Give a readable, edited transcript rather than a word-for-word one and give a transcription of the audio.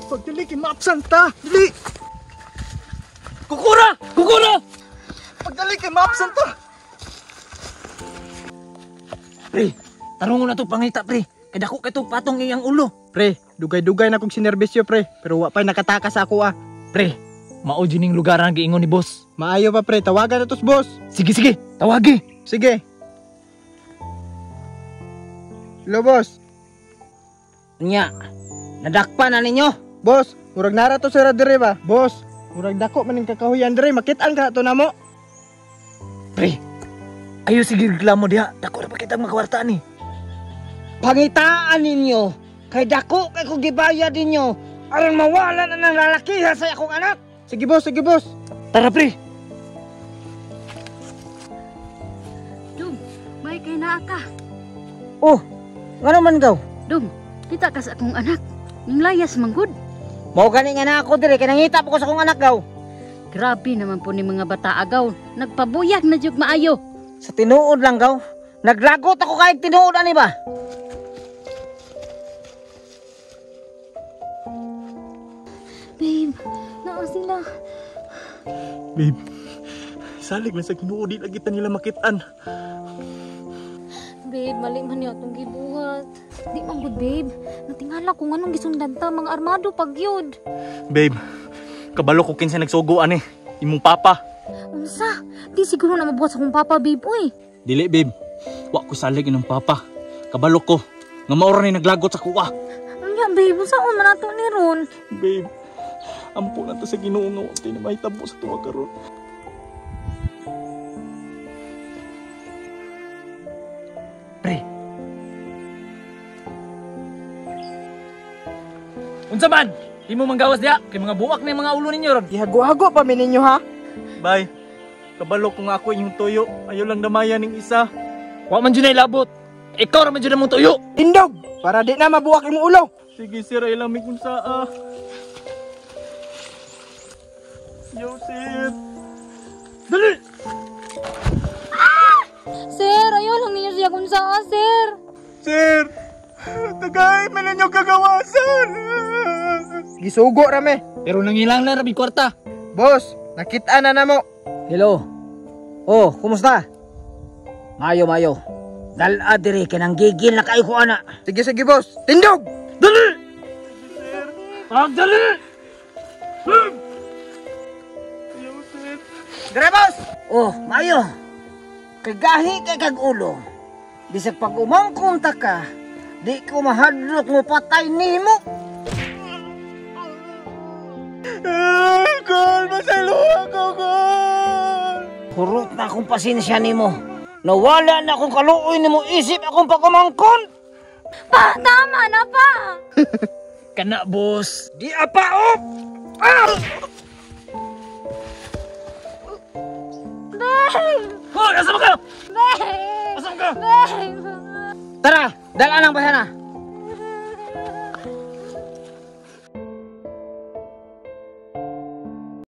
Pagdali kay maapsan ta. Dili. Kukura! Kukura! Pagdali kay maapsan ta. Pre, tarungon na to pangita pre. Kaya dako kay to patong iyang ulo. Pre, dugay-dugay na kong sinerbisyo pre. Pero wa pa'y nakatakas ako ah. Pre, mao jining lugar ang giingon ni boss. Maayo pa pre, tawagan na tos boss. Sige, sige, tawagi. Sige. Hello boss. Nya, nadakpan na ninyo. Boss, murag nara to sa dire ba? Boss, murag dako maning kakahuyan dire. Makit-an ka to namo. Pre, ayo sige reklamo diha. Dako na pa kitang makawarta ni. Pangitaan ninyo. Kay dako kay kung gibayad ninyo. Aron mawala na ng lalakihan sa akong anak. Sige boss, sige boss. Tara pre. Dum, may kay naa ka. Oh, ngano man gaw? Dum, kita ka sa akong anak. Ning layas manggod. Mao gani nga na ako dire kay nangita po ko sa akong anak gaw. Grabe naman po ni mga bata agaw. Nagpabuyag na jud maayo. Sa tinuod lang gaw. Naglagot ako kay tinuod ani ba? Babe, naa sila. Babe, salig man sa Ginoo di lagi ta nila makit-an. Babe, mali man niya itong gibuhat. Di man good, babe. Natingala kung anong gisundan ta, mga armado pagyod. Babe, kabalo ko kinsa nagsuguan eh. Imong papa. Unsa? Di siguro na mabuhat sa kong papa, babe, uy. Dili babe, wa ko salig inong papa. Kabalo ko, nga maura ni naglagot sa kuwa. Anya, babe, unsaon man ato ni ron? Babe, ampo na to sa Ginoo nga wa kay na mahitabo sa tuwa karon. Pre. Unsa man? Di mo manggawas diha kay mga buwak na yung mga ulo ninyo ron. Gihago-hago pa mi ninyo ha. Bye. Kabalo ko nga ako inyong tuyo. Ayaw lang damayan ning isa. Wa man jud labot. Ikaw ra man jud mong tuyo. Tindog! Para di na mabuwak imong ulo. Sige sir, ay lang may kunsaa. Joseph! Dali. Sir, ayaw lang ninyo siya kung saan, sir. Sir! Tagay, man ninyo kagawasan! Gisugo rame. Pero nangilang na rabi kwarta. Boss, nakita na namo. Hello. Oh, kumusta? Mayo. Dala dire kay nang gigil na kay ko ana. Sige, sige boss. Tindog! Dali. Dali. Joseph! Dire boss. Oh, mayo. Kay gahi kay kag ulo. Bisag pag umangkon ta ka, di ko mahadlok mo patay nimo. Gol, masalo ako, Gol! Hurot na akong pasensya nimo. Nawala na akong kaluoy nimo isip akong pagkumangkon. Pa, tama na pa. Kana boss. Di apaop. Ah! Babe! Hoy, asa ka? Babe! Asa ka? Babe! Tara, dala nang basana.